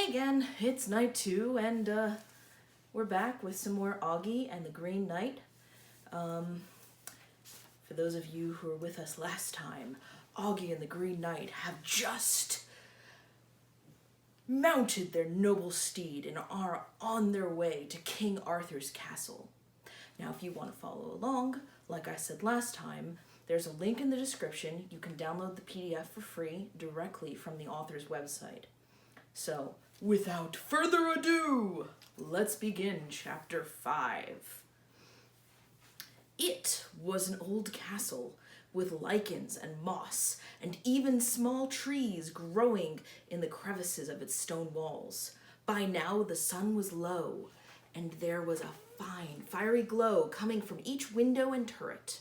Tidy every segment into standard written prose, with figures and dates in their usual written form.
Hey again, it's night 2, and we're back with some more Augie and the Green Knight. For those of you who were with us last time, Augie and the Green Knight have just mounted their noble steed and are on their way to King Arthur's castle. Now, if you want to follow along, like I said last time, there's a link in the description. You can download the PDF for free directly from the author's website. So, without further ado, let's begin Chapter 5. It was an old castle with lichens and moss and even small trees growing in the crevices of its stone walls. By now the sun was low, and there was a fine, fiery glow coming from each window and turret.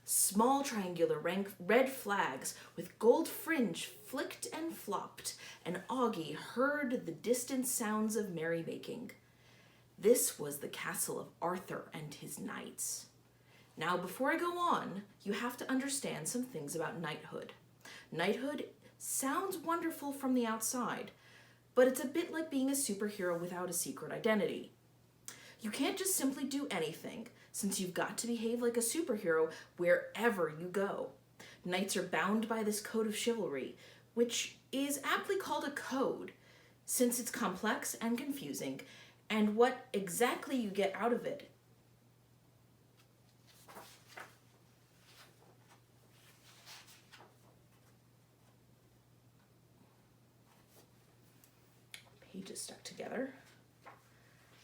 Small triangular red flags with gold fringe flicked and flopped, and Augie heard the distant sounds of merrymaking. This was the castle of Arthur and his knights. Now, before I go on, you have to understand some things about knighthood. Knighthood sounds wonderful from the outside, but it's a bit like being a superhero without a secret identity. You can't just simply do anything, since you've got to behave like a superhero wherever you go. Knights are bound by this code of chivalry, which is aptly called a code, since it's complex and confusing, and what exactly you get out of it. Pages stuck together.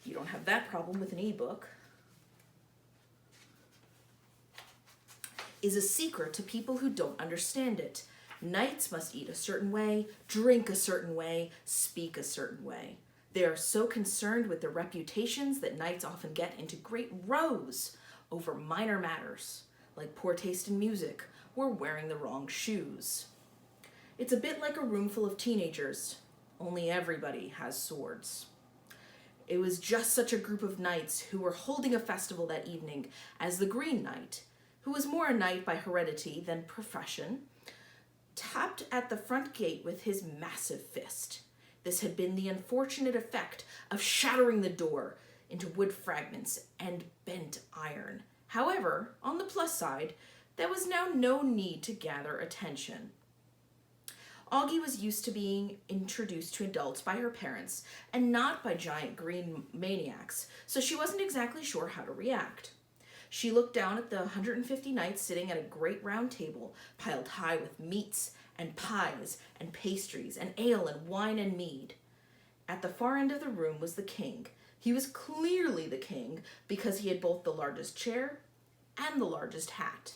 You don't have that problem with an ebook. Is a secret to people who don't understand it. Knights must eat a certain way, drink a certain way, speak a certain way. They are so concerned with their reputations that knights often get into great rows over minor matters, like poor taste in music or wearing the wrong shoes. It's a bit like a room full of teenagers, only everybody has swords. It was just such a group of knights who were holding a festival that evening as the Green Knight, who was more a knight by heredity than profession, tapped at the front gate with his massive fist. This had been the unfortunate effect of shattering the door into wood fragments and bent iron. However, on the plus side, there was now no need to gather attention. Augie was used to being introduced to adults by her parents and not by giant green maniacs, so she wasn't exactly sure how to react. She looked down at the 150 knights sitting at a great round table piled high with meats and pies and pastries and ale and wine and mead. At the far end of the room was the king. He was clearly the king because he had both the largest chair and the largest hat.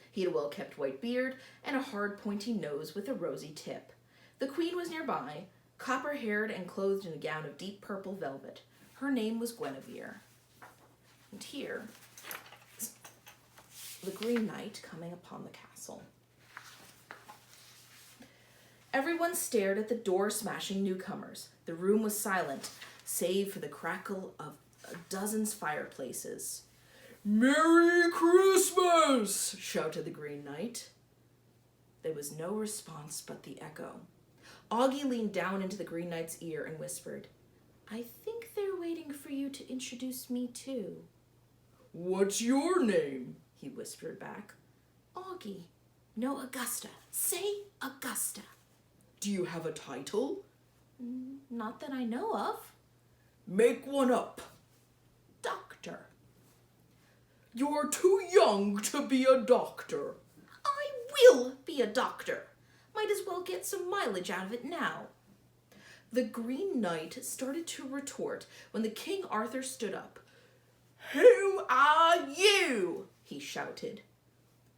He had a well-kept white beard and a hard, pointy nose with a rosy tip. The queen was nearby, copper-haired and clothed in a gown of deep purple velvet. Her name was Guinevere. And here is the Green Knight coming upon the castle. Everyone stared at the door-smashing newcomers. The room was silent, save for the crackle of a dozen fireplaces. "Merry Christmas!" shouted the Green Knight. There was no response but the echo. Augie leaned down into the Green Knight's ear and whispered, "I think they're waiting for you to introduce me too." "What's your name?" he whispered back. "Augie. No, Augusta. Say Augusta." "Do you have a title?" "Not that I know of." "Make one up." "Doctor." "You're too young to be a doctor." "I will be a doctor. Might as well get some mileage out of it now." The Green Knight started to retort when the King Arthur stood up. "Who are you?" he shouted.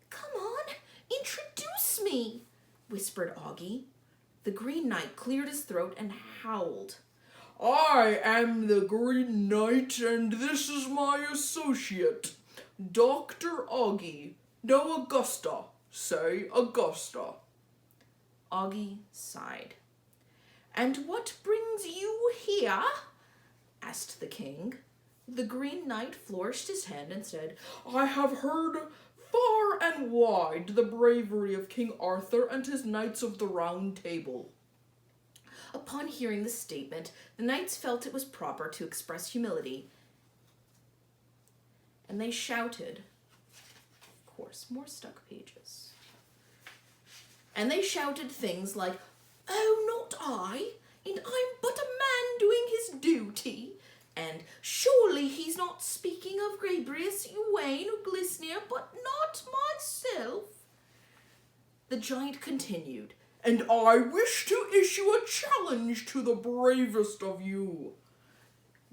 "Come on, introduce me," whispered Augie. The Green Knight cleared his throat and howled. "I am the Green Knight, and this is my associate, Dr. Augie. No, Augusta. Say Augusta." Augie sighed. "And what brings you here?" asked the king. The Green Knight flourished his hand and said, "I have heard far and wide the bravery of King Arthur and his Knights of the Round Table. Upon hearing this statement, the knights felt it was proper to express humility, and they shouted, of course, more stuck pages. And they shouted things like, "Oh, not I, and I'm but a man doing his duty," and "Surely he's not speaking of Grabrius, Uwain, or Glisnir, but not myself." The giant continued, "And I wish to issue a challenge to the bravest of you."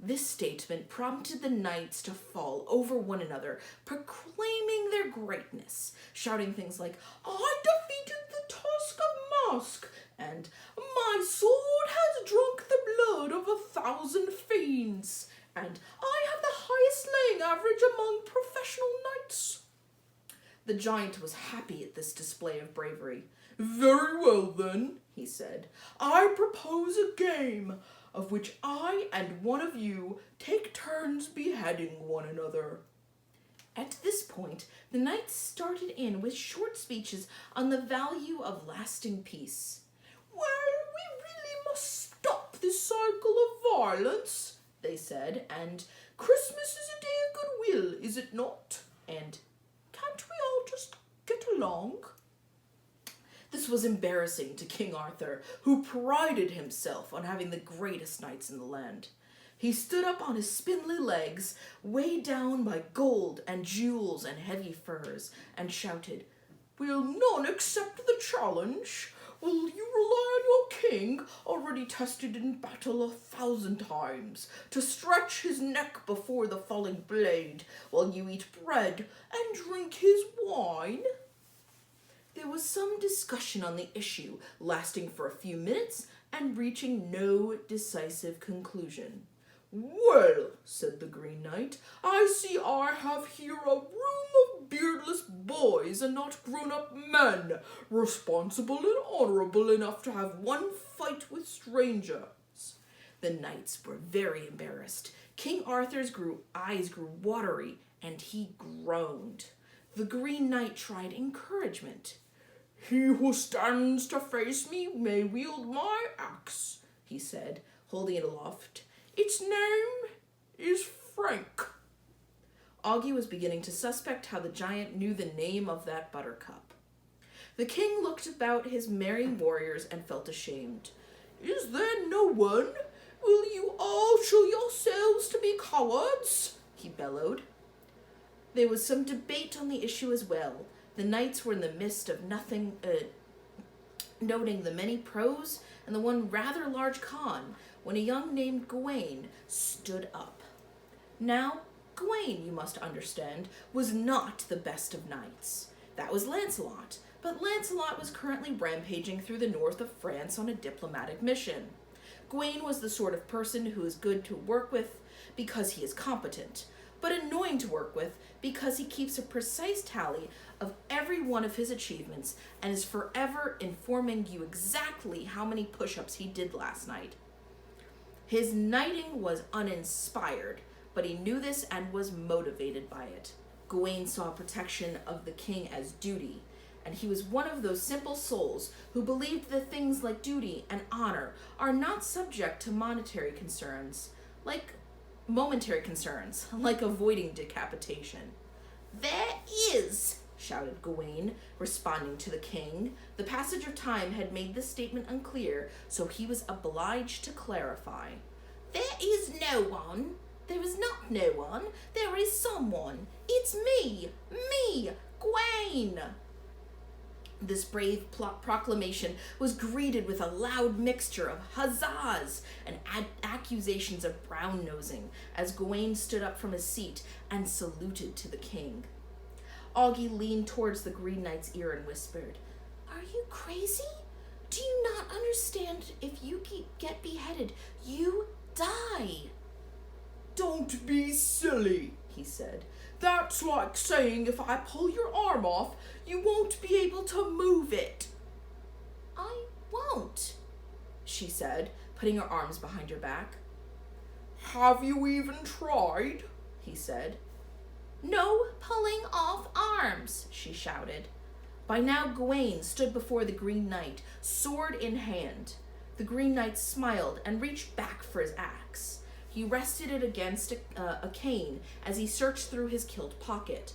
This statement prompted the knights to fall over one another, proclaiming their greatness, shouting things like, "I defeated the Tusk of Musk," and "My sword has drunk the blood of 1,000 fiends," and "I have the highest laying average among professional knights." The giant was happy at this display of bravery. "Very well then," he said, "I propose a game of which I and one of you take turns beheading one another." At this point, the knights started in with short speeches on the value of lasting peace. "Well, we really must stop this cycle of violence," they said, and "Christmas is a day of goodwill, is it not?" And "Can't we all just get along?" This was embarrassing to King Arthur, who prided himself on having the greatest knights in the land. He stood up on his spindly legs, weighed down by gold and jewels and heavy furs, and shouted, "Will none accept the challenge? Will you rely on your king, already tested in battle 1,000 times, to stretch his neck before the falling blade, while you eat bread and drink his wine?" There was some discussion on the issue, lasting for a few minutes and reaching no decisive conclusion. "Well," said the Green Knight, "I see I have here a room of beardless boys and not grown-up men, responsible and honourable enough to have one fight with strangers." The knights were very embarrassed. King Arthur's eyes grew watery, and he groaned. The Green Knight tried encouragement. "He who stands to face me may wield my axe," he said, holding it aloft. "Its name is Frank." Augie was beginning to suspect how the giant knew the name of that buttercup. The king looked about his merry warriors and felt ashamed. "Is there no one? Will you all show yourselves to be cowards?" he bellowed. There was some debate on the issue as well. The knights were in the midst of noting the many pros and the one rather large con, when a young named Gawain stood up. Now, Gawain, you must understand, was not the best of knights. That was Lancelot, but Lancelot was currently rampaging through the north of France on a diplomatic mission. Gawain was the sort of person who is good to work with because he is competent, but annoying to work with because he keeps a precise tally of every one of his achievements and is forever informing you exactly how many push-ups he did last night. His knighting was uninspired, but he knew this and was motivated by it. Gawain saw protection of the king as duty, and he was one of those simple souls who believed that things like duty and honor are not subject to momentary concerns, like avoiding decapitation. "There is," shouted Gawain, responding to the king. The passage of time had made this statement unclear, so he was obliged to clarify. "There is no one. There is not no one. There is someone. It's me, Gawain." This brave proclamation was greeted with a loud mixture of huzzas and accusations of brown-nosing as Gawain stood up from his seat and saluted to the king. Augie leaned towards the Green Knight's ear and whispered, "Are you crazy? Do you not understand if you get beheaded, you die?" "Don't be silly," he said. "That's like saying if I pull your arm off, you won't be able to move it." "I won't," she said, putting her arms behind her back. "Have you even tried?" he said. "No pulling off arms," she shouted. By now Gawain stood before the Green Knight, sword in hand. The Green Knight smiled and reached back for his axe. He rested it against a cane as he searched through his kilt pocket.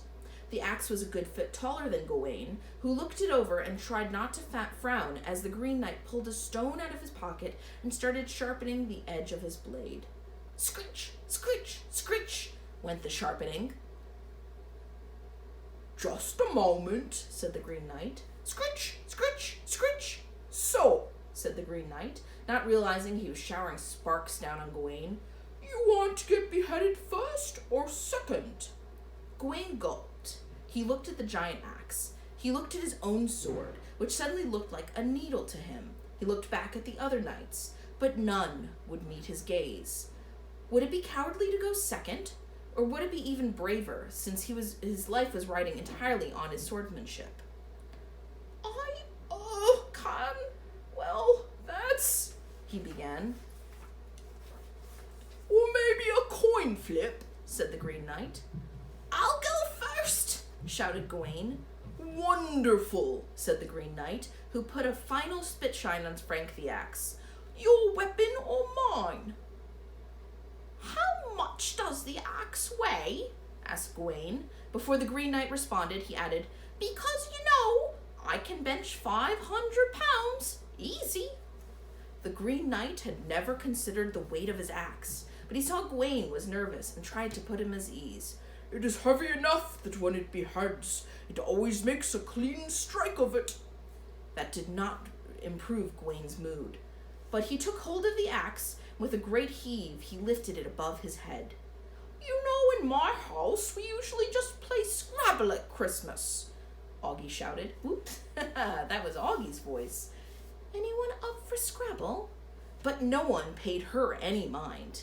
The axe was a good foot taller than Gawain, who looked it over and tried not to frown as the Green Knight pulled a stone out of his pocket and started sharpening the edge of his blade. Scritch, scritch, scritch, went the sharpening. Just a moment, said the Green Knight. Scritch, scritch, scritch. So, said the Green Knight, not realizing he was showering sparks down on Gawain. You want to get beheaded first or second? Gawain gulped. He looked at the giant axe. He looked at his own sword, which suddenly looked like a needle to him. He looked back at the other knights, but none would meet his gaze. Would it be cowardly to go second? Or would it be even braver, since his life was riding entirely on his swordsmanship? That's... he began. Or maybe a coin flip, said the Green Knight. I'll go first, shouted Gawain. Wonderful, said the Green Knight, who put a final spitshine on Frank the Axe. Your weapon or mine? How much does the axe weigh? asked Gawain. Before the Green Knight responded, he added, Because, I can bench 500 pounds. Easy. The Green Knight had never considered the weight of his axe, but he saw Gawain was nervous and tried to put him at ease. It is heavy enough that when it beheads, it always makes a clean strike of it. That did not improve Gawain's mood, but he took hold of the axe. With a great heave, he lifted it above his head. In my house, we usually just play Scrabble at Christmas, Augie shouted. Oops, that was Augie's voice. Anyone up for Scrabble? But no one paid her any mind.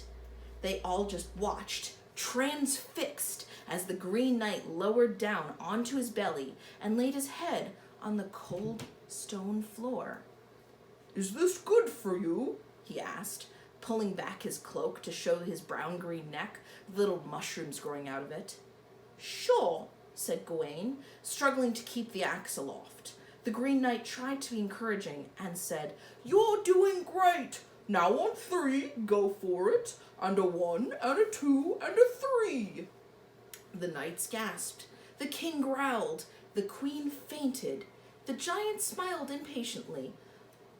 They all just watched, transfixed, as the Green Knight lowered down onto his belly and laid his head on the cold stone floor. Is this good for you? He asked, pulling back his cloak to show his brown-green neck, with little mushrooms growing out of it. Sure, said Gawain, struggling to keep the axe aloft. The Green Knight tried to be encouraging and said, You're doing great. Now on 3, go for it. And a 1, and a 2, and a 3. The knights gasped. The king growled. The queen fainted. The giant smiled impatiently.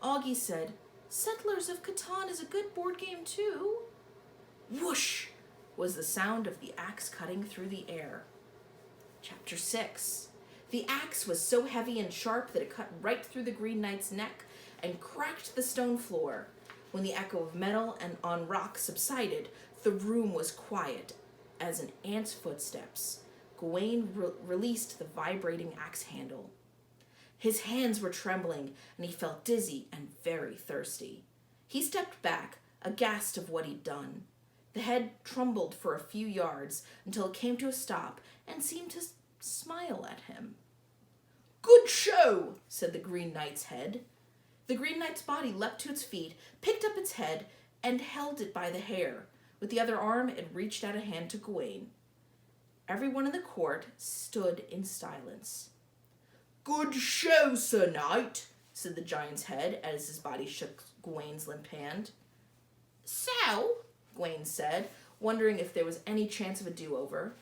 Augie said, Settlers of Catan is a good board game too. Whoosh was the sound of the axe cutting through the air. Chapter 6. The axe was so heavy and sharp that it cut right through the Green Knight's neck and cracked the stone floor. When the echo of metal and on rock subsided, the room was quiet as an ant's footsteps. Gawain released the vibrating axe handle. His hands were trembling, and he felt dizzy and very thirsty. He stepped back, aghast of what he'd done. The head trembled for a few yards until it came to a stop and seemed to smile at him. Good show, said the Green Knight's head. The Green Knight's body leapt to its feet, picked up its head, and held it by the hair. With the other arm, it reached out a hand to Gawain. Everyone in the court stood in silence. Good show, Sir Knight, said the giant's head as his body shook Gawain's limp hand. So, Gawain said, wondering if there was any chance of a do-over.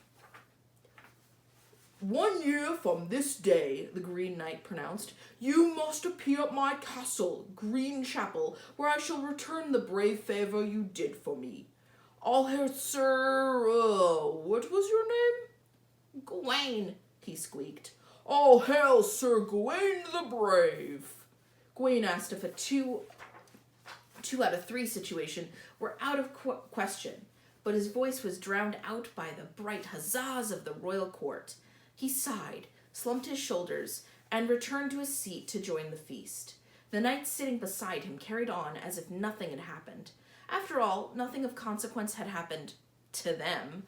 1 year from this day, the Green Knight pronounced, you must appear at my castle, Green Chapel, where I shall return the brave favour you did for me. I'll hear, sir, what was your name? Gawain, he squeaked. All hail Sir Gawain the Brave. Gawain asked if a two out of 3 situation were out of question, but his voice was drowned out by the bright huzzas of the royal court. He sighed, slumped his shoulders, and returned to his seat to join the feast. The knights sitting beside him carried on as if nothing had happened. After all, nothing of consequence had happened to them.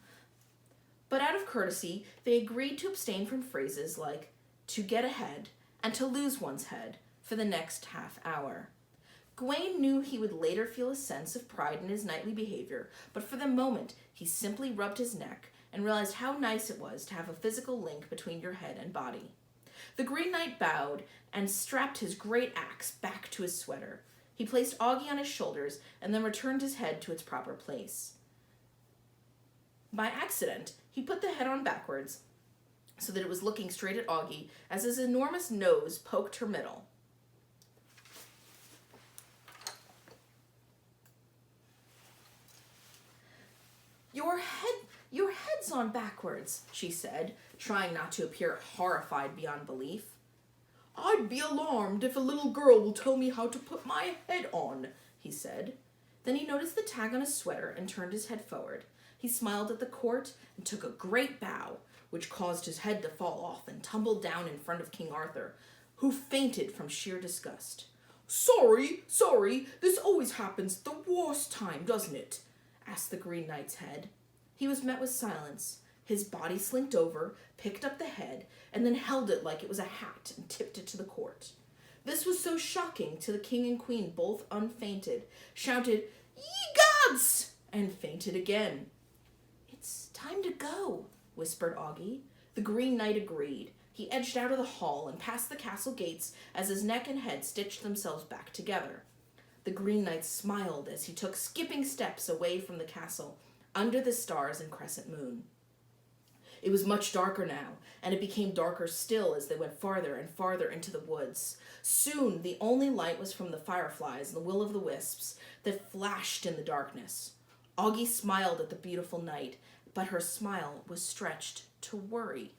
But out of courtesy, they agreed to abstain from phrases like to get ahead and to lose one's head for the next half hour. Gawain knew he would later feel a sense of pride in his knightly behavior, but for the moment he simply rubbed his neck and realized how nice it was to have a physical link between your head and body. The Green Knight bowed and strapped his great axe back to his sweater. He placed Augie on his shoulders and then returned his head to its proper place. By accident, he put the head on backwards so that it was looking straight at Augie as his enormous nose poked her middle. Your head's on backwards, she said, trying not to appear horrified beyond belief. I'd be alarmed if a little girl will tell me how to put my head on, he said. Then he noticed the tag on his sweater and turned his head forward. He smiled at the court and took a great bow, which caused his head to fall off and tumble down in front of King Arthur, who fainted from sheer disgust. Sorry, this always happens the worst time, doesn't it? Asked the Green Knight's head. He was met with silence. His body slinked over, picked up the head, and then held it like it was a hat and tipped it to the court. This was so shocking to the king and queen, both unfainted, shouted, "Ye gods!" and fainted again. "It's time to go," whispered Augie. The Green Knight agreed. He edged out of the hall and past the castle gates as his neck and head stitched themselves back together. The Green Knight smiled as he took skipping steps away from the castle, under the stars and crescent moon. It was much darker now, and it became darker still as they went farther and farther into the woods. Soon the only light was from the fireflies and the will-o'-the-wisps that flashed in the darkness. Augie smiled at the beautiful night, but her smile was stretched to worry.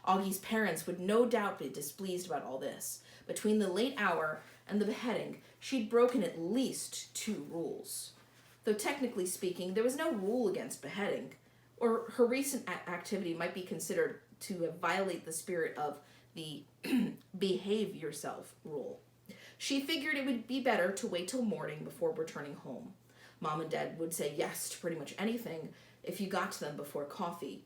Augie's parents would no doubt be displeased about all this. Between the late hour and the beheading, she'd broken at least 2 rules. Though technically speaking, there was no rule against beheading, or her recent activity might be considered to violate the spirit of the behave yourself rule. She figured it would be better to wait till morning before returning home. Mom and Dad would say yes to pretty much anything if you got to them before coffee.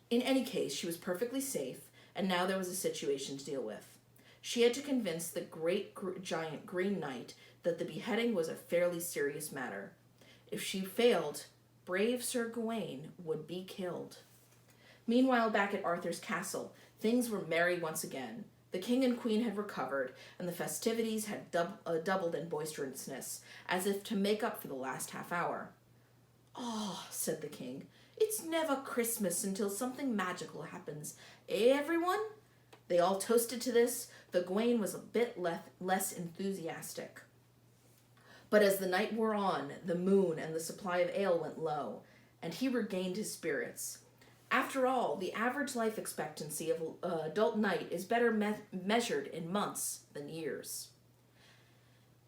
In any case, she was perfectly safe, and now there was a situation to deal with. She had to convince the giant Green Knight that the beheading was a fairly serious matter. If she failed, brave Sir Gawain would be killed. Meanwhile, back at Arthur's castle, things were merry once again. The king and queen had recovered, and the festivities had doubled in boisterousness, as if to make up for the last half hour. "Oh," said the king, "it's never Christmas until something magical happens. Eh, everyone?" They all toasted to this, though Gawain was a bit less enthusiastic. But as the night wore on, the moon and the supply of ale went low, and he regained his spirits. After all, the average life expectancy of an adult knight is better measured in months than years.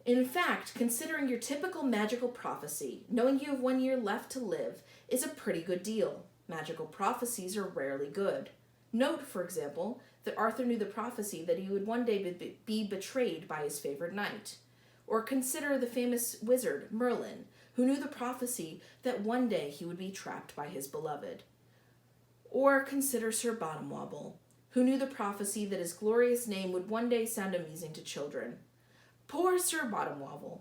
In fact, considering your typical magical prophecy, knowing you have 1 year left to live is a pretty good deal. Magical prophecies are rarely good. Note, for example, that Arthur knew the prophecy that he would one day be betrayed by his favorite knight. Or consider the famous wizard, Merlin, who knew the prophecy that one day he would be trapped by his beloved. Or consider Sir Bottomwobble, who knew the prophecy that his glorious name would one day sound amusing to children. Poor Sir Bottomwobble.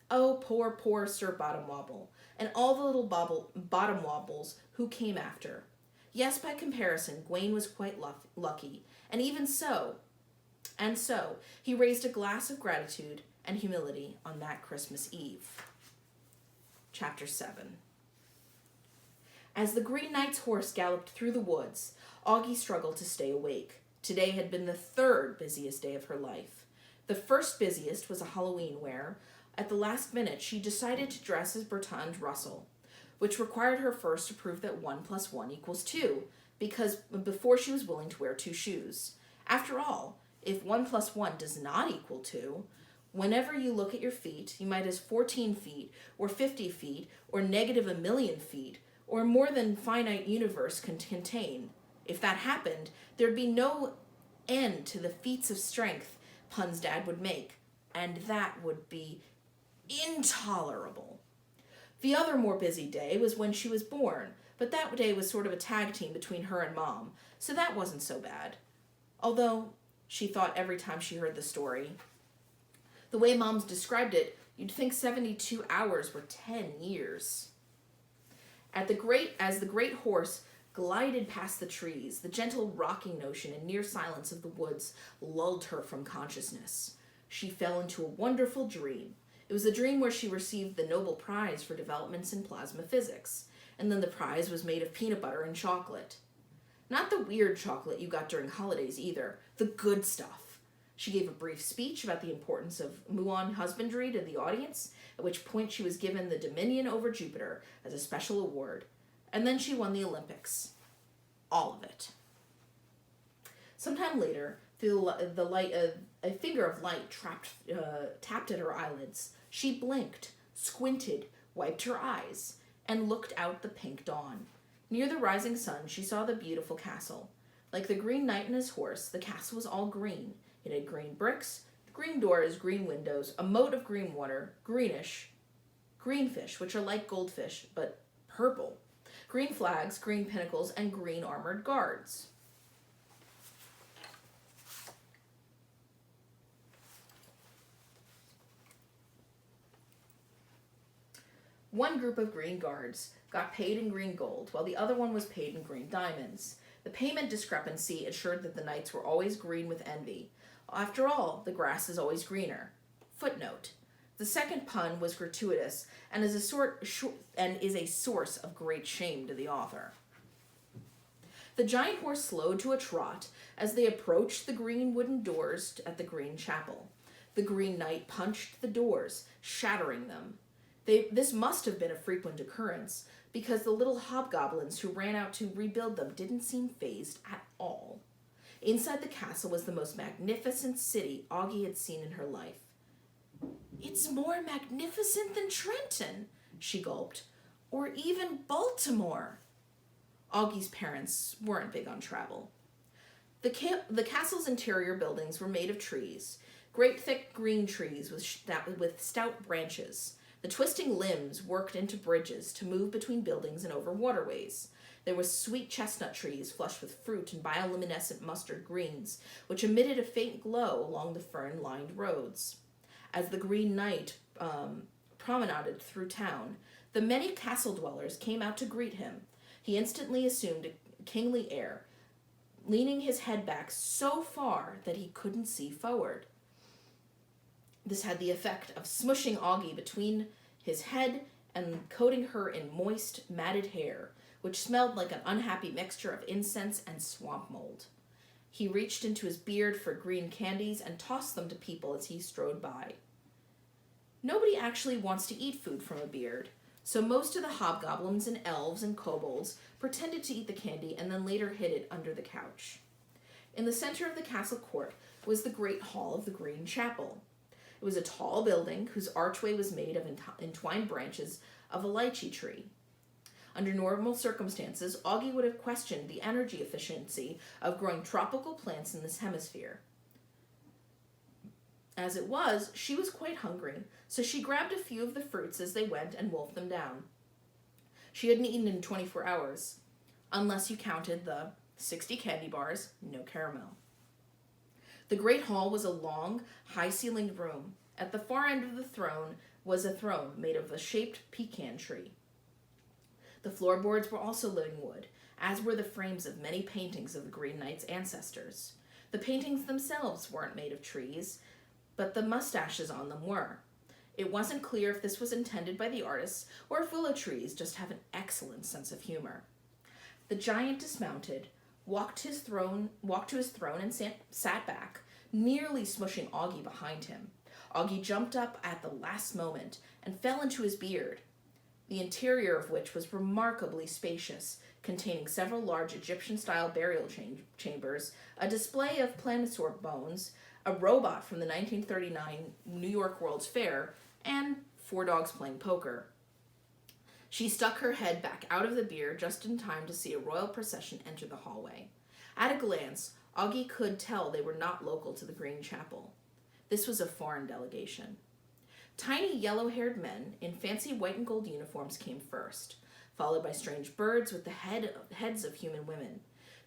Oh, poor, poor Sir Bottomwobble, and all the little Bottomwobbles who came after. Yes, by comparison, Gawain was quite lucky, and so, he raised a glass of gratitude and humility on that Christmas Eve. Chapter 7. As the Green Knight's horse galloped through the woods, Augie struggled to stay awake. Today had been the 3rd busiest day of her life. The first busiest was a Halloween where, at the last minute, she decided to dress as Bertrand Russell, which required her first to prove that 1 + 1 = 2, before she was willing to wear 2 shoes. After all, if 1 + 1 does not equal 2, whenever you look at your feet, you might as 14 feet, or 50 feet, or -1 million feet, or more than finite universe can contain. If that happened, there'd be no end to the feats of strength Pun's dad would make, and that would be intolerable. The other more busy day was when she was born, but that day was sort of a tag team between her and Mom, so that wasn't so bad. Although, she thought every time she heard the story, the way Mom's described it, you'd think 72 hours were 10 years. As the great horse glided past the trees, the gentle rocking notion and near silence of the woods lulled her from consciousness. She fell into a wonderful dream. It was a dream where she received the Nobel Prize for developments in plasma physics, and then the prize was made of peanut butter and chocolate. Not the weird chocolate you got during holidays either, the good stuff. She gave a brief speech about the importance of muon husbandry to the audience, at which point she was given the dominion over Jupiter as a special award, and then she won the Olympics. All of it. Sometime later, the light, a finger of light tapped at her eyelids. She blinked, squinted, wiped her eyes, and looked out the pink dawn. Near the rising sun, she saw the beautiful castle. Like the Green Knight and his horse, the castle was all green. It had green bricks, green doors, green windows, a moat of green water, green fish, which are like goldfish, but purple, green flags, green pinnacles, and green armored guards. One group of green guards got paid in green gold, while the other one was paid in green diamonds. The payment discrepancy assured that the knights were always green with envy. After all, the grass is always greener. Footnote. The second pun was gratuitous and is a source of great shame to the author. The giant horse slowed to a trot as they approached the green wooden doors at the green chapel. The Green Knight punched the doors, shattering them. This must have been a frequent occurrence, because the little hobgoblins who ran out to rebuild them didn't seem fazed at all. Inside the castle was the most magnificent city Augie had seen in her life. "It's more magnificent than Trenton," she gulped, "or even Baltimore." Augie's parents weren't big on travel. The castle's interior buildings were made of trees, great thick green trees with stout branches. The twisting limbs worked into bridges to move between buildings and over waterways. There were sweet chestnut trees flushed with fruit and bioluminescent mustard greens, which emitted a faint glow along the fern-lined roads. As the Green Knight promenaded through town, the many castle dwellers came out to greet him. He instantly assumed a kingly air, leaning his head back so far that he couldn't see forward. This had the effect of smushing Augie between his head and coating her in moist, matted hair, which smelled like an unhappy mixture of incense and swamp mold. He reached into his beard for green candies and tossed them to people as he strode by. Nobody actually wants to eat food from a beard, so most of the hobgoblins and elves and kobolds pretended to eat the candy and then later hid it under the couch. In the center of the castle court was the great hall of the Green Chapel. It was a tall building whose archway was made of entwined branches of a lychee tree. Under normal circumstances, Augie would have questioned the energy efficiency of growing tropical plants in this hemisphere. As it was, she was quite hungry, so she grabbed a few of the fruits as they went and wolfed them down. She hadn't eaten in 24 hours, unless you counted the 60 candy bars, no caramel. The great hall was a long, high-ceilinged room. At the far end of the throne was a throne made of a shaped pecan tree. The floorboards were also living wood, as were the frames of many paintings of the Green Knight's ancestors. The paintings themselves weren't made of trees, but the mustaches on them were. It wasn't clear if this was intended by the artists or if willow trees just have an excellent sense of humor. The giant dismounted, walked to his throne and sat back, nearly smushing Augie behind him. Augie jumped up at the last moment and fell into his beard, the interior of which was remarkably spacious, containing several large Egyptian-style burial chambers, a display of planosaur bones, a robot from the 1939 New York World's Fair, and 4 dogs playing poker. She stuck her head back out of the beard just in time to see a royal procession enter the hallway. At a glance, Augie could tell they were not local to the Green Chapel. This was a foreign delegation. Tiny yellow-haired men in fancy white and gold uniforms came first, followed by strange birds with the heads of human women.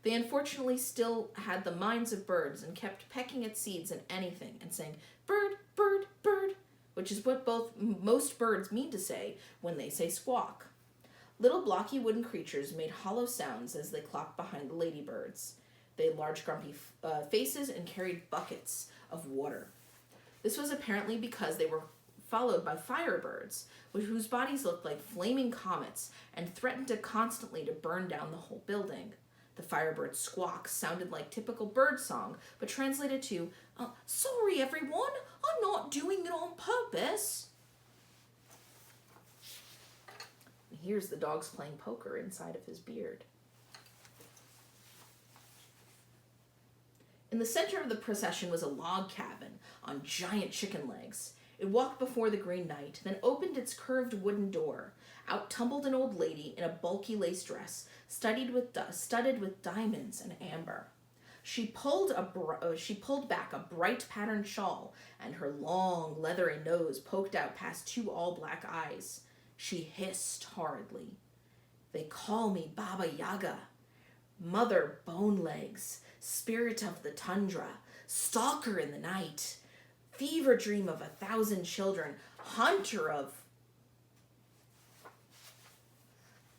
They unfortunately still had the minds of birds and kept pecking at seeds and anything and saying, "Bird, bird, bird," which is what most birds mean to say when they say squawk. Little blocky wooden creatures made hollow sounds as they clocked behind the ladybirds. They had large grumpy faces and carried buckets of water. This was apparently because they were followed by firebirds, whose bodies looked like flaming comets and threatened to constantly to burn down the whole building. The firebird's squawks sounded like typical bird song, but translated to, "Sorry everyone, I'm not doing it on purpose." Here's the dogs playing poker inside of his beard. In the center of the procession was a log cabin on giant chicken legs. It walked before the Green Knight, then opened its curved wooden door. Out tumbled an old lady in a bulky lace dress, studded with diamonds and amber. She pulled back a bright patterned shawl, and her long, leathery nose poked out past two all-black eyes. She hissed horridly. "They call me Baba Yaga, Mother Bonelegs, Spirit of the Tundra, Stalker in the Night, Fever Dream of 1,000 Children, Hunter of..."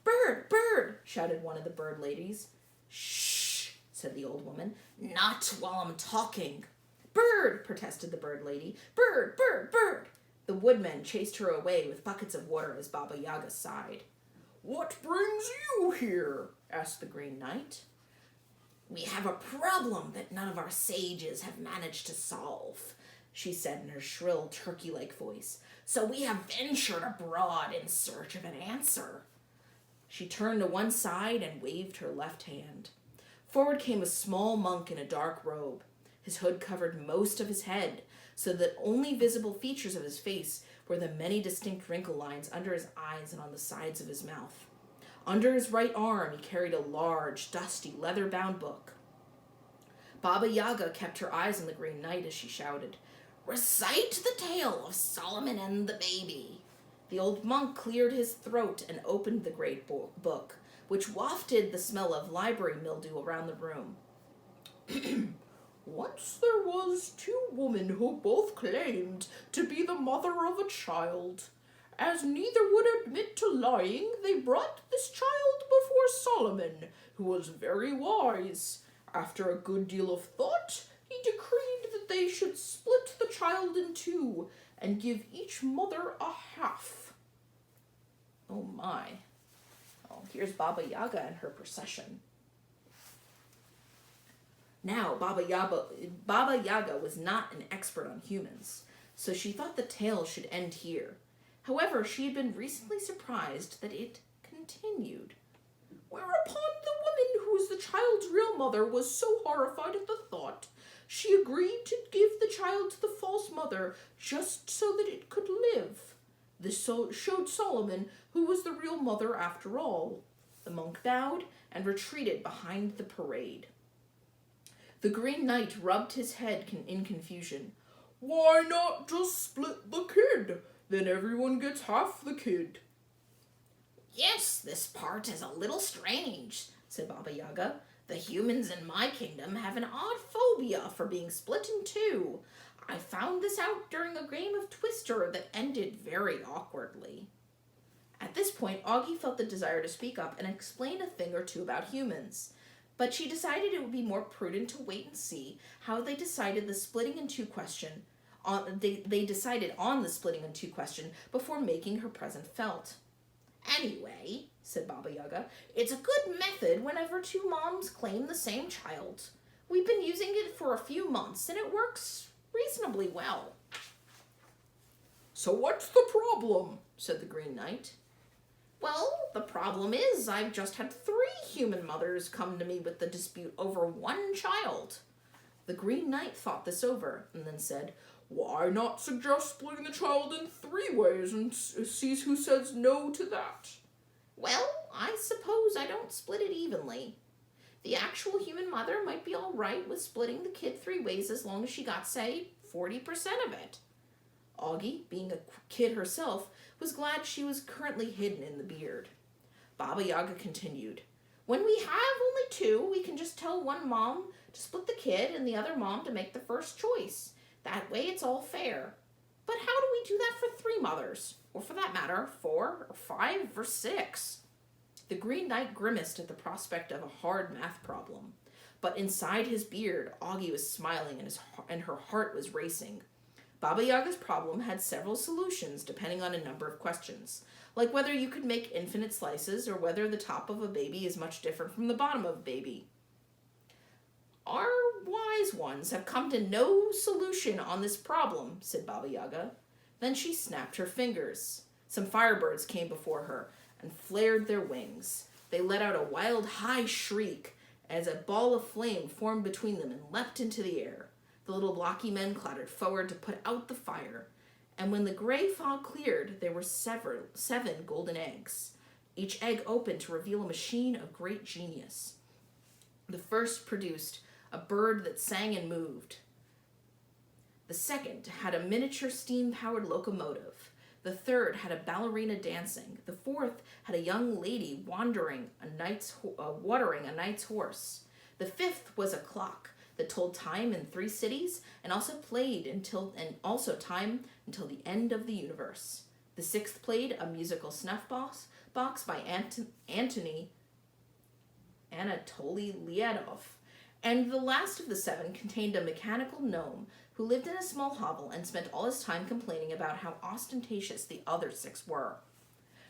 "Bird, bird!" shouted one of the bird ladies. "Shh," said the old woman. "Not while I'm talking." "Bird!" protested the bird lady. "Bird, bird, bird!" The woodmen chased her away with buckets of water as Baba Yaga sighed. "What brings you here?" asked the Green Knight. "We have a problem that none of our sages have managed to solve," she said in her shrill, turkey-like voice. "So we have ventured abroad in search of an answer." She turned to one side and waved her left hand. Forward came a small monk in a dark robe. His hood covered most of his head, so that only visible features of his face were the many distinct wrinkle lines under his eyes and on the sides of his mouth. Under his right arm he carried a large, dusty, leather-bound book. Baba Yaga kept her eyes on the Green Knight as she shouted, "Recite the tale of Solomon and the baby." The old monk cleared his throat and opened the great book, which wafted the smell of library mildew around the room. "Once there was two women who both claimed to be the mother of a child. As neither would admit to lying, they brought this child before Solomon, who was very wise. After a good deal of thought, he decreed that they should split the child in two and give each mother a half." Oh my. Oh, here's Baba Yaga and her procession. Now, Baba Yaga was not an expert on humans, so she thought the tale should end here. However, she had been recently surprised that it continued. Whereupon the woman who was the child's real mother was so horrified at the thought, she agreed to give the child to the false mother just so that it could live. This showed Solomon who was the real mother after all. The monk bowed and retreated behind the parade. The Green Knight rubbed his head in confusion. "Why not just split the kid? Then everyone gets half the kid." "Yes, this part is a little strange," said Baba Yaga. "The humans in my kingdom have an odd phobia for being split in two. I found this out during a game of Twister that ended very awkwardly." At this point, Augie felt the desire to speak up and explain a thing or two about humans. But she decided it would be more prudent to wait and see how they decided the splitting in two question. They decided on the splitting in two question before making her presence felt. "Anyway," said Baba Yaga, "it's a good method whenever two moms claim the same child. We've been using it for a few months and it works reasonably well." "So what's the problem?" said the Green Knight. "Well, the problem is I've just had 3 human mothers come to me with the dispute over one child." The Green Knight thought this over and then said, "Why not suggest splitting the child in 3 ways and see who says no to that?" "Well, I suppose I don't split it evenly. The actual human mother might be all right with splitting the kid 3 ways as long as she got, say, 40% of it." Augie, being a kid herself, was glad she was currently hidden in the beard. Baba Yaga continued, "When we have only 2, we can just tell one mom to split the kid and the other mom to make the first choice. That way it's all fair. But how do we do that for 3 mothers? Or for that matter, 4 or 5 or 6? The Green Knight grimaced at the prospect of a hard math problem. But inside his beard, Augie was smiling and her heart was racing. Baba Yaga's problem had several solutions depending on a number of questions, like whether you could make infinite slices or whether the top of a baby is much different from the bottom of a baby. Our wise ones have come to no solution on this problem, said Baba Yaga. Then she snapped her fingers. Some firebirds came before her and flared their wings. They let out a wild, high shriek as a ball of flame formed between them and leapt into the air. The little blocky men clattered forward to put out the fire, and when the gray fog cleared, there were 7 golden eggs. Each egg opened to reveal a machine of great genius. The first produced a bird that sang and moved. The second had a miniature steam-powered locomotive. The third had a ballerina dancing. The fourth had a young lady watering a knight's horse. The fifth was a clock that told time in 3 cities and also time until the end of the universe. The sixth played a musical snuff box by Anatoly Liadov. And the last of the 7 contained a mechanical gnome who lived in a small hovel and spent all his time complaining about how ostentatious the other 6 were.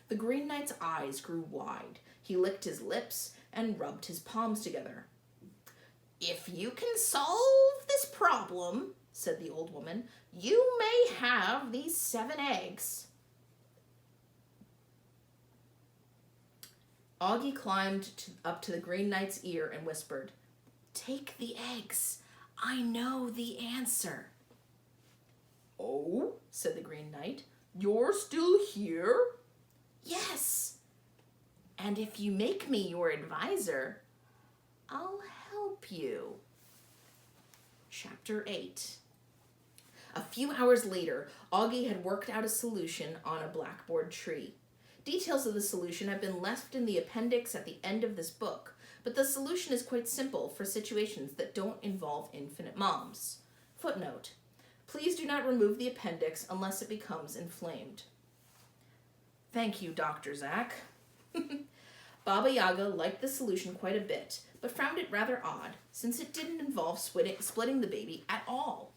The Green Knight's eyes grew wide. He licked his lips and rubbed his palms together. "If you can solve this problem," said the old woman, "you may have these 7 eggs. Augie climbed up to the Green Knight's ear and whispered, "Take the eggs. I know the answer." "Oh," said the Green Knight, "you're still here?" "Yes. And if you make me your advisor, I'll help you." Chapter 8. A few hours later, Augie had worked out a solution on a blackboard tree. Details of the solution have been left in the appendix at the end of this book, but the solution is quite simple for situations that don't involve infinite moms. Footnote: please do not remove the appendix unless it becomes inflamed. Thank you, Dr. Zach. Baba Yaga liked the solution quite a bit, but found it rather odd, since it didn't involve splitting the baby at all.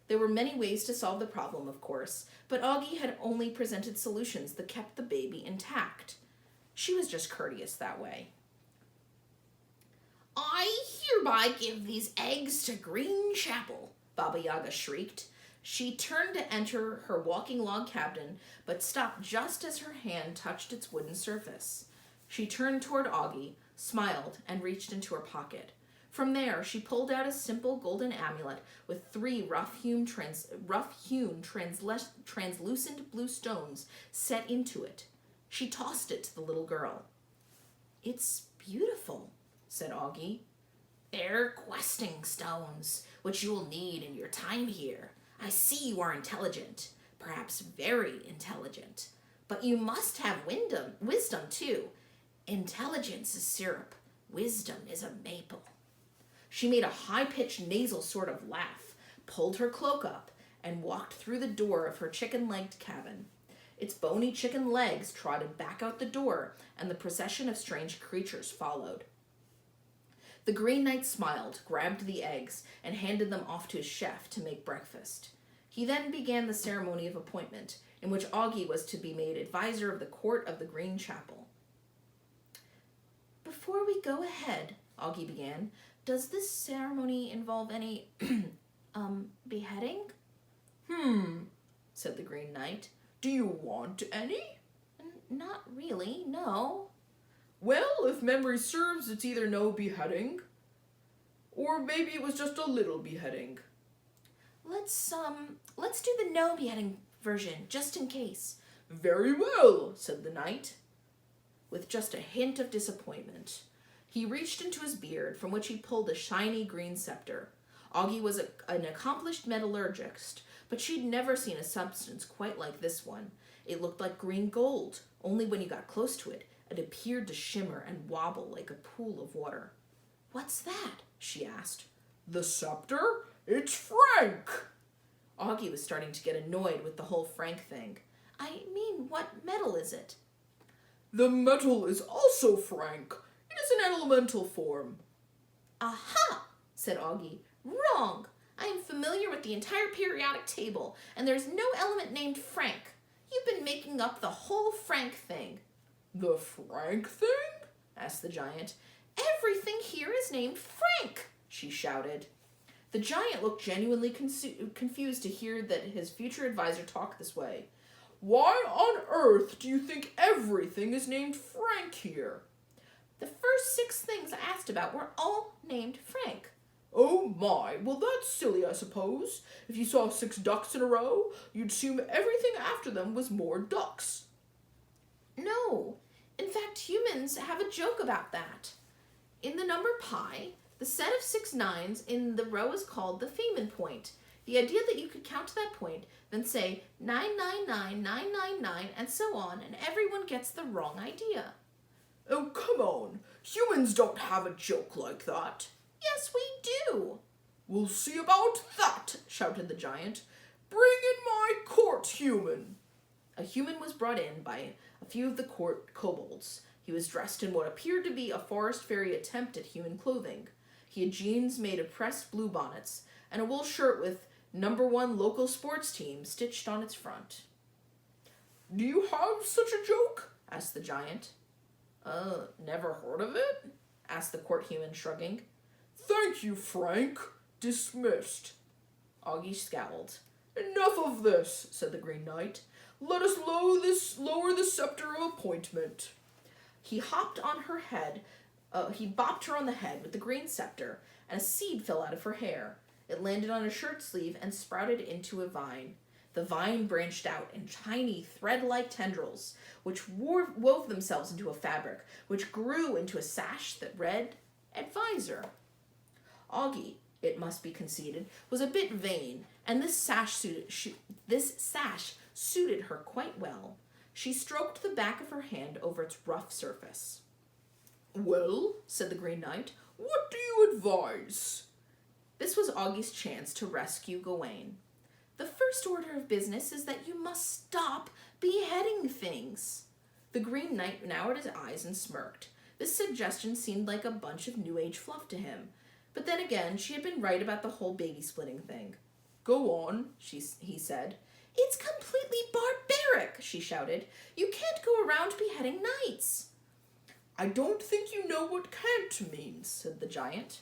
There were many ways to solve the problem, of course, but Augie had only presented solutions that kept the baby intact. She was just courteous that way. "I hereby give these eggs to Green Chapel," Baba Yaga shrieked. She turned to enter her walking log cabin, but stopped just as her hand touched its wooden surface. She turned toward Augie, smiled, and reached into her pocket. From there, she pulled out a simple golden amulet with 3 rough-hewn translucent blue stones set into it. She tossed it to the little girl. "It's beautiful," said Augie. "They're questing stones, which you will need in your time here. I see you are intelligent, perhaps very intelligent. But you must have wisdom too. Intelligence is syrup. Wisdom is a maple." She made a high-pitched nasal sort of laugh, pulled her cloak up, and walked through the door of her chicken-legged cabin. Its bony chicken legs trotted back out the door, and the procession of strange creatures followed. The Green Knight smiled, grabbed the eggs, and handed them off to his chef to make breakfast. He then began the ceremony of appointment, in which Augie was to be made advisor of the court of the Green Chapel. "Before we go ahead," Augie began, "does this ceremony involve any, beheading?" Said the Green Knight. "Do you want any?" "Not really, no." "Well, if memory serves, it's either no beheading, or maybe it was just a little beheading." Let's do the no beheading version, just in case." "Very well," said the knight, with just a hint of disappointment. He reached into his beard, from which he pulled a shiny green scepter. Augie was an accomplished metallurgist, but she'd never seen a substance quite like this one. It looked like green gold, only when you got close to it, it appeared to shimmer and wobble like a pool of water. "What's that?" she asked. "The scepter? It's Frank!" Augie was starting to get annoyed with the whole Frank thing. "I mean, what metal is it?" "The metal is also Frank. It is an elemental form." "Aha!" said Augie. "Wrong! I am familiar with the entire periodic table, and there's no element named Frank. You've been making up the whole Frank thing. The Frank thing? Asked the giant. Everything here is named Frank, she shouted. The giant looked genuinely confused to hear that his future advisor talked this way. Why on earth do you think everything is named Frank here? The first 6 things I asked about were all named Frank. Oh my, well that's silly, I suppose. If you saw 6 ducks in a row, you'd assume everything after them was more ducks. No. In fact, humans have a joke about that. In the number pi, the set of 6 nines in the row is called the Feynman point. The idea that you could count to that point, then say 999, and so on, and everyone gets the wrong idea. Oh, come on. Humans don't have a joke like that. Yes, we do. We'll see about that, shouted the giant. Bring in my court human. A human was brought in by a few of the court kobolds. He was dressed in what appeared to be a forest fairy attempt at human clothing. He had jeans made of pressed blue bonnets, and a wool shirt with number 1 local sports team stitched on its front. Do you have such a joke? Asked the giant. Never heard of it? Asked the court human, shrugging. Thank you, Frank. Dismissed. Augie scowled. Enough of this, said the Green Knight. Let us lower the scepter of appointment. He hopped on her head. He bopped her on the head with the green scepter, and a seed fell out of her hair. It landed on a shirt sleeve and sprouted into a vine. The vine branched out in tiny thread-like tendrils, which wove themselves into a fabric, which grew into a sash that read, Advisor. Augie, it must be conceded, was a bit vain, and this sash suited her quite well. She stroked the back of her hand over its rough surface. Well, said the Green Knight, what do you advise? This was Augie's chance to rescue Gawain. The first order of business is that you must stop beheading things. The Green Knight narrowed his eyes and smirked. This suggestion seemed like a bunch of New Age fluff to him. But then again, she had been right about the whole baby splitting thing. Go on, he said. It's completely barbaric, she shouted. You can't go around beheading knights. I don't think you know what can't means, said the giant.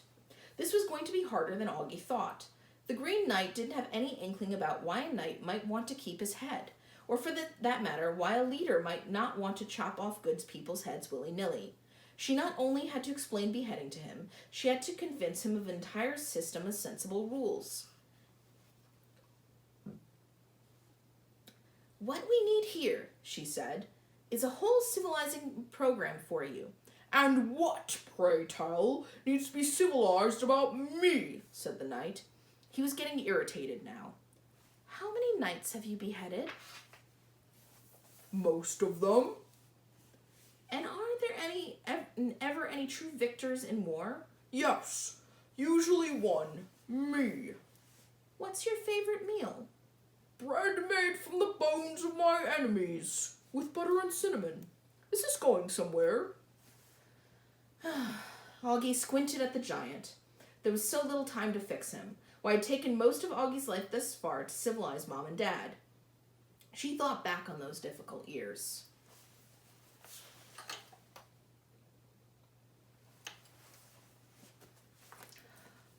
This was going to be harder than Augie thought. The Green Knight didn't have any inkling about why a knight might want to keep his head, or for that matter, why a leader might not want to chop off good people's heads willy-nilly. She not only had to explain beheading to him, she had to convince him of an entire system of sensible rules. What we need here, she said, is a whole civilizing program for you. And what, pray tell, needs to be civilized about me? Said the knight. He was getting irritated now. How many knights have you beheaded? Most of them. And are there ever any true victors in war? Yes, usually one, me. What's your favorite meal? Bread made from the bones of my enemies, with butter and cinnamon. Is this going somewhere? Augie squinted at the giant. There was so little time to fix him. Why it had taken most of Augie's life thus far to civilize Mom and Dad. She thought back on those difficult years.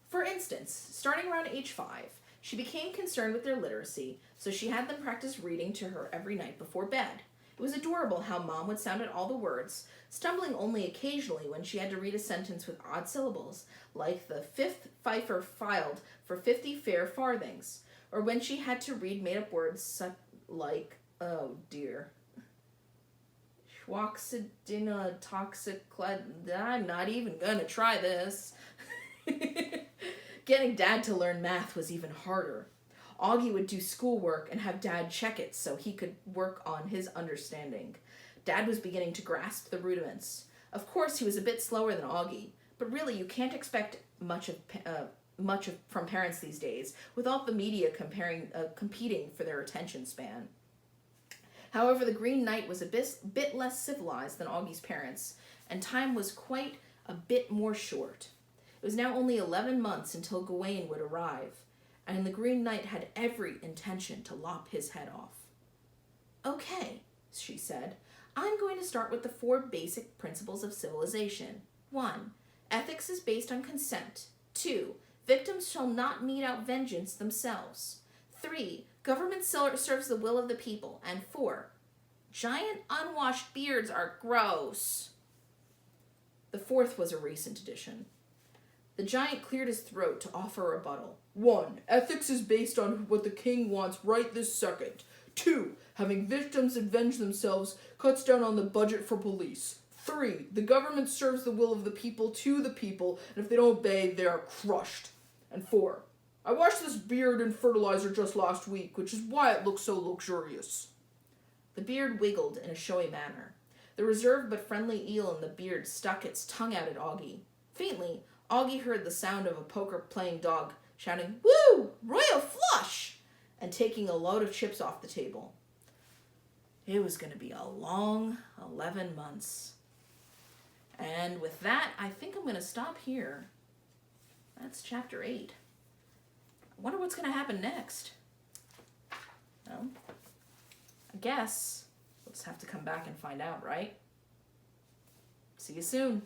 For instance, starting around age 5, she became concerned with their literacy, so she had them practice reading to her every night before bed. It was adorable how Mom would sound out all the words, stumbling only occasionally when she had to read a sentence with odd syllables, like the 5th fifer filed for 50 fair farthings, or when she had to read made-up words like, oh dear, schwaxidina toxicled. I'm not even gonna try this. Getting Dad to learn math was even harder. Augie would do schoolwork and have Dad check it so he could work on his understanding. Dad was beginning to grasp the rudiments. Of course, he was a bit slower than Augie, but really you can't expect much from parents these days without the media competing for their attention span. However, the Green Knight was a bit less civilized than Augie's parents, and time was quite a bit more short. It was now only 11 months until Gawain would arrive. and the Green Knight had every intention to lop his head off. Okay, she said, I'm going to start with the 4 basic principles of civilization. 1. Ethics is based on consent. 2. Victims shall not mete out vengeance themselves. 3. Government serves the will of the people. And 4. Giant unwashed beards are gross. The 4th was a recent addition. The giant cleared his throat to offer a rebuttal. 1. Ethics is based on what the king wants right this second. 2. Having victims avenge themselves cuts down on the budget for police. 3. The government serves the will of the people to the people, and if they don't obey, they are crushed. And 4. I washed this beard in fertilizer just last week, which is why it looks so luxurious. The beard wiggled in a showy manner. The reserved but friendly eel in the beard stuck its tongue out at Augie. Faintly, Augie heard the sound of a poker-playing dog shouting, "Woo! Royal flush!" and taking a load of chips off the table. It was going to be a long 11 months. And with that, I think I'm going to stop here. That's chapter 8. I wonder what's going to happen next. Well, I guess we'll just have to come back and find out, right? See you soon.